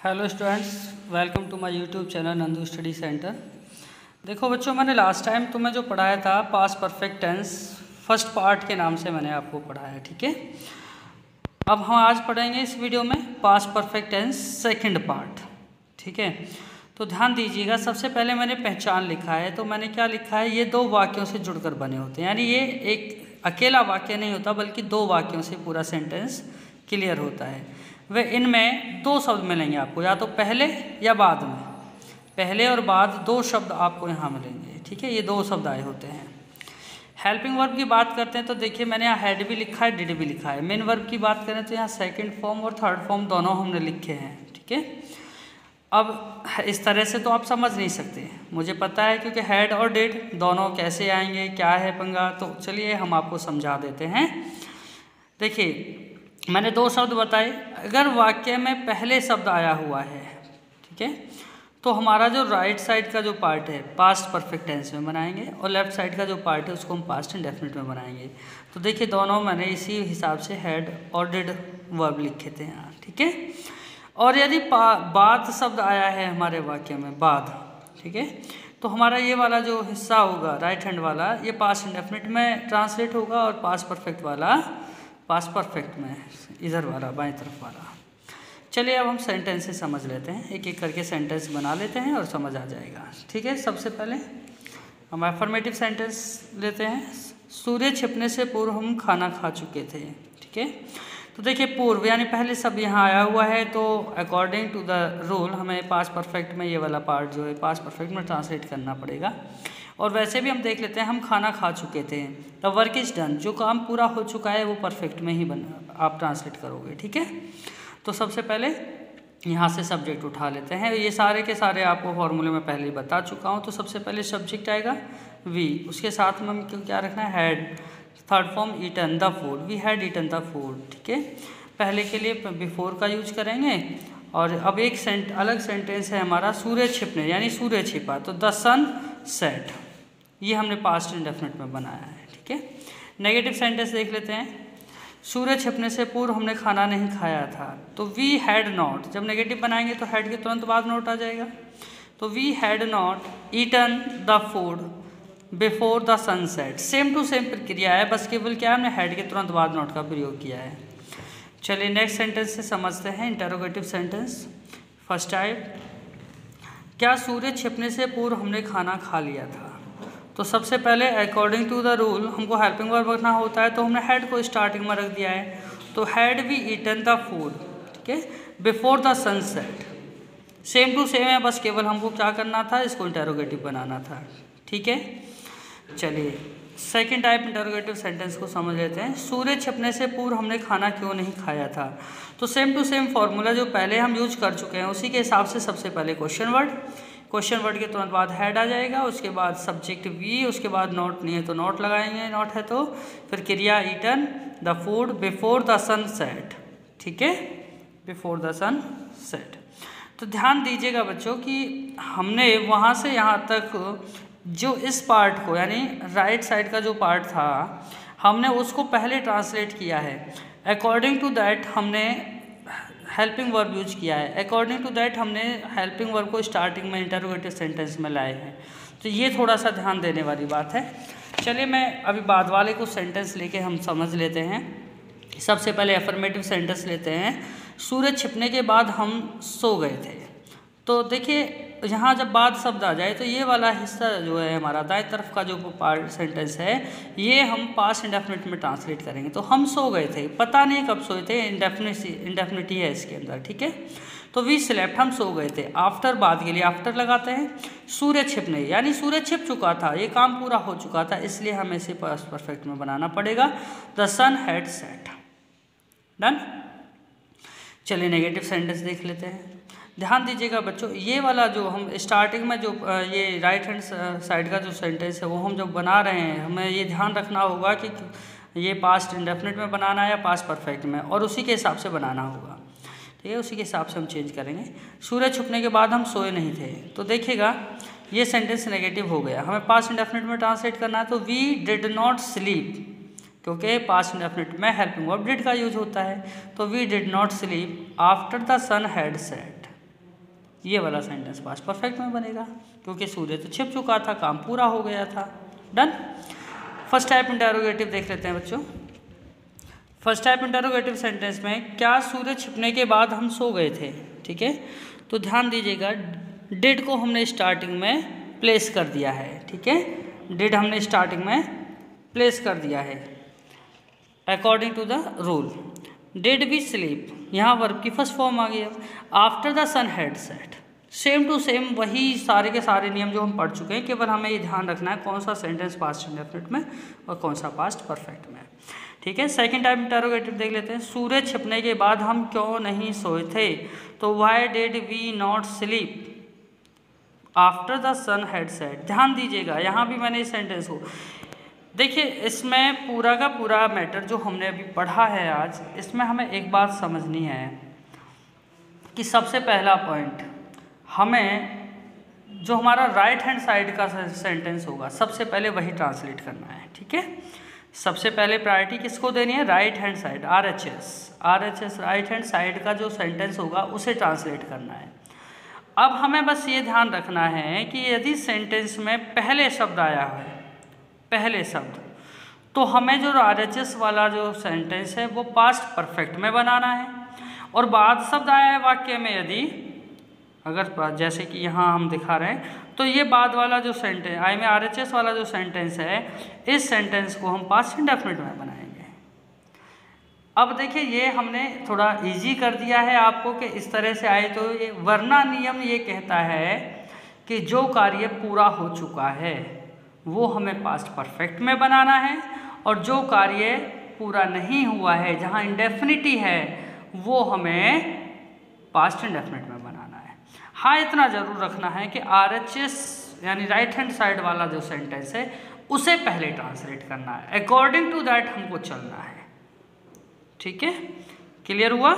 Hello students, welcome to my YouTube channel Nandu study center. देखो बच्चों, मैंने लास्ट टाइम तुम्हें जो पढ़ाया था past perfect tense first part के नाम से मैंने आपको पढ़ाया, ठीक है। अब हम आज पढ़ेंगे इस वीडियो में past perfect tense second part, ठीक है। तो ध्यान दीजिएगा, सबसे पहले मैंने पहचान लिखा है। तो मैंने क्या लिखा है, ये दो वाक्यों से जुड़कर बने होते हैं, यानी ये एक अकेला वाक्य नहीं होता बल्कि दो वाक्यों से पूरा सेंटेंस क्लियर होता है। वे इनमें दो शब्द मिलेंगे आपको, या तो पहले या बाद में। पहले और बाद दो शब्द आपको यहाँ मिलेंगे, ठीक है। ये दो शब्द आए होते हैं। हेल्पिंग वर्ब की बात करते हैं तो देखिए, मैंने यहाँ हैड भी लिखा है, डिड भी लिखा है। मेन वर्ब की बात करें तो यहाँ सेकंड फॉर्म और थर्ड फॉर्म दोनों हमने लिखे हैं, ठीक है। अब इस तरह से तो आप समझ नहीं सकते, मुझे पता है, क्योंकि हैड और डिड दोनों कैसे आएंगे, क्या है पंगा। तो चलिए हम आपको समझा देते हैं। देखिए, मैंने दो शब्द बताए। अगर वाक्य में पहले शब्द आया हुआ है, ठीक है, तो हमारा जो राइट साइड का जो पार्ट है पास्ट परफेक्ट टेंस में बनाएंगे, और लेफ्ट साइड का जो पार्ट है उसको हम पास्ट इंडेफिनिट में बनाएंगे। तो देखिए, दोनों मैंने इसी हिसाब से हैड और डिड वर्ब लिखे थे यहाँ, ठीक है। और यदि बाद शब्द आया है हमारे वाक्य में, बाद, ठीक है, तो हमारा ये वाला जो हिस्सा होगा राइट हैंड वाला, ये पास्ट इंडेफिनिट में ट्रांसलेट होगा, और पास्ट परफेक्ट वाला पास्ट परफेक्ट में इधर वाला बाएं तरफ वाला। चलिए अब हम सेंटेंसेस समझ लेते हैं, एक एक करके सेंटेंस बना लेते हैं और समझ आ जाएगा, ठीक है। सबसे पहले हम अफर्मेटिव सेंटेंस लेते हैं। सूर्य छिपने से पूर्व हम खाना खा चुके थे, ठीक है। तो देखिए, पूर्व यानी पहले सब यहाँ आया हुआ है, तो अकॉर्डिंग टू द रूल हमें पास्ट परफेक्ट में ये वाला पार्ट जो है पास्ट परफेक्ट में ट्रांसलेट करना पड़ेगा। और वैसे भी हम देख लेते हैं, हम खाना खा चुके थे, द वर्क इज डन, जो काम पूरा हो चुका है वो परफेक्ट में ही आप ट्रांसलेट करोगे, ठीक है। तो सबसे पहले यहाँ से सब्जेक्ट उठा लेते हैं। ये सारे के सारे आपको फॉर्मूले में पहले ही बता चुका हूँ। तो सबसे पहले सब्जेक्ट आएगा वी, उसके साथ में हमें क्या रखना है, had. Third form eaten the food, we had eaten the food, ठीक है। पहले के लिए बिफोर का यूज करेंगे। और अब एक अलग सेंटेंस है हमारा, सूर्य छिपने, यानी सूर्य छिपा, तो द सन सेट, ये हमने पास्ट इंडेफिनिट में बनाया है, ठीक है। नेगेटिव सेंटेंस देख लेते हैं। सूर्य छिपने से पूर्व हमने खाना नहीं खाया था, तो वी हैड नॉट, जब नेगेटिव बनाएंगे तो हैड के तुरंत बाद नोट आ जाएगा। तो we had not eaten the food before the sunset, same to same प्रक्रिया है, बस केवल क्या हमने हैड के तुरंत बाद नोट का प्रयोग किया है। चलिए नेक्स्ट सेंटेंस से समझते हैं, इंटरोगेटिव सेंटेंस। फर्स्ट टाइप, क्या सूर्य छिपने से पूर्व हमने खाना खा लिया था। तो सबसे पहले अकॉर्डिंग टू द रूल हमको हेल्पिंग वर्ब रखना होता है, तो हमने हैड को स्टार्टिंग में रख दिया है। तो had we eaten the food, ठीक है, before the sunset, same to same है, बस केवल हमको क्या करना था, इसको इंटरोगेटिव बनाना था, ठीक है। चलिए सेकेंड टाइप इंटरोगेटिव सेंटेंस को समझ लेते हैं। सूर्य छिपने से पूर्व हमने खाना क्यों नहीं खाया था। तो सेम टू सेम फॉर्मूला जो पहले हम यूज कर चुके हैं उसी के हिसाब से सबसे पहले क्वेश्चन वर्ड के तुरंत बाद हैड आ जाएगा, उसके बाद सब्जेक्ट वी, उसके बाद नॉट नहीं है तो नॉट लगाएंगे, नॉट है तो फिर क्रिया eaten the food before the sunset, ठीक है, बिफोर द सन सेट। तो ध्यान दीजिएगा बच्चों कि हमने वहाँ से यहाँ तक जो इस पार्ट को, यानी राइट साइड का जो पार्ट था, हमने उसको पहले ट्रांसलेट किया है। अकॉर्डिंग टू दैट हमने हेल्पिंग वर्ब यूज किया है। अकॉर्डिंग टू दैट हमने हेल्पिंग वर्ब को स्टार्टिंग में इंटरोगेटिव सेंटेंस में लाए हैं। तो ये थोड़ा सा ध्यान देने वाली बात है। चलिए मैं अभी बाद वाले को सेंटेंस लेके हम समझ लेते हैं। सबसे पहले अफर्मेटिव सेंटेंस लेते हैं। सूर्य छिपने के बाद हम सो गए थे। तो देखिए, यहाँ जब बाद शब्द आ जाए तो ये वाला हिस्सा जो है हमारा दाएं तरफ का जो पार्ट सेंटेंस है, ये हम पास्ट इंडेफिनिट में ट्रांसलेट करेंगे। तो हम सो गए थे, पता नहीं कब सोए थे, इंडेफिनिटी है इसके अंदर, ठीक है। तो वी स्लेप्ट, हम सो गए थे। आफ्टर, बाद के लिए आफ्टर लगाते हैं। सूर्य छिपने, यानी सूर्य छिप चुका था, ये काम पूरा हो चुका था, इसलिए हमें इसे पास्ट परफेक्ट में बनाना पड़ेगा। The sun had set, done. चलिए नेगेटिव सेंटेंस देख लेते हैं। ध्यान दीजिएगा बच्चों, ये वाला जो हम स्टार्टिंग में जो ये राइट हैंड साइड का जो सेंटेंस है वो हम जब बना रहे हैं, हमें ये ध्यान रखना होगा कि ये पास्ट इंडेफिनिट में बनाना है या पास्ट परफेक्ट में, और उसी के हिसाब से बनाना होगा, ठीक है। उसी के हिसाब से हम चेंज करेंगे। सूर्य छुपने के बाद हम सोए नहीं थे, तो देखिएगा ये सेंटेंस नेगेटिव हो गया, हमें पास्ट इंडेफिनिट में ट्रांसलेट करना है। तो वी डिड नॉट स्लीप, क्योंकि पास्ट इंडेफिनिट में हेल्पिंग वर्ब डिड का यूज होता है। तो we did not sleep after the sun had set, ये वाला सेंटेंस पास्ट परफेक्ट में बनेगा, क्योंकि सूर्य तो छिप चुका था, काम पूरा हो गया था। डन। फर्स्ट टाइप इंटरोगेटिव देख लेते हैं बच्चों। फर्स्ट टाइप इंटरोगेटिव सेंटेंस में क्या सूर्य छिपने के बाद हम सो गए थे, ठीक है। तो ध्यान दीजिएगा, डिड को हमने स्टार्टिंग में प्लेस कर दिया है, ठीक है। डिड हमने स्टार्टिंग में प्लेस कर दिया है according to the rule. Did we sleep, यहाँ वर्ब की फर्स्ट फॉर्म आ गई। After the sun had set, same to same वही सारे के सारे नियम जो हम पढ़ चुके हैं, केवल हमें ये ध्यान रखना है कौन सा सेंटेंस पास्ट इंडेफिनिट में और कौन सा पास्ट परफेक्ट में, ठीक है। सेकंड टाइप इंटरोगेटिव देख लेते हैं। सूर्य छिपने के बाद हम क्यों नहीं सोए थे, तो why did we not sleep after the sun had set. ध्यान दीजिएगा, यहाँ भी मैंने इस सेंटेंस को देखिए, इसमें पूरा का पूरा मैटर जो हमने अभी पढ़ा है आज, इसमें हमें एक बात समझनी है कि सबसे पहला पॉइंट, हमें जो हमारा राइट हैंड साइड का सेंटेंस होगा सबसे पहले वही ट्रांसलेट करना है, ठीक है। सबसे पहले प्रायोरिटी किसको देनी है, right hand side, RHS right hand side का जो सेंटेंस होगा उसे ट्रांसलेट करना है। अब हमें बस ये ध्यान रखना है कि यदि सेंटेंस में पहले शब्द आया है, पहले शब्द, तो हमें जो RHS वाला जो सेंटेंस है वो पास्ट परफेक्ट में बनाना है। और बाद शब्द आया है वाक्य में, यदि अगर जैसे कि यहाँ हम दिखा रहे हैं, तो ये बाद वाला जो सेंटेंस आई में RHS वाला जो सेंटेंस है, इस सेंटेंस को हम पास्ट इंडेफिनिट में बनाएंगे। अब देखिए, ये हमने थोड़ा इजी कर दिया है आपको कि इस तरह से आए, तो ये वरना नियम ये कहता है कि जो कार्य पूरा हो चुका है वो हमें पास्ट परफेक्ट में बनाना है, और जो कार्य पूरा नहीं हुआ है, जहाँ इंडेफिनिटी है, वो हमें पास्ट इंडेफिनिट में बनाना है। हाँ, इतना ज़रूर रखना है कि RHS यानी राइट हैंड साइड वाला जो सेंटेंस है उसे पहले ट्रांसलेट करना है, अकॉर्डिंग टू दैट हमको चलना है, ठीक है। क्लियर हुआ?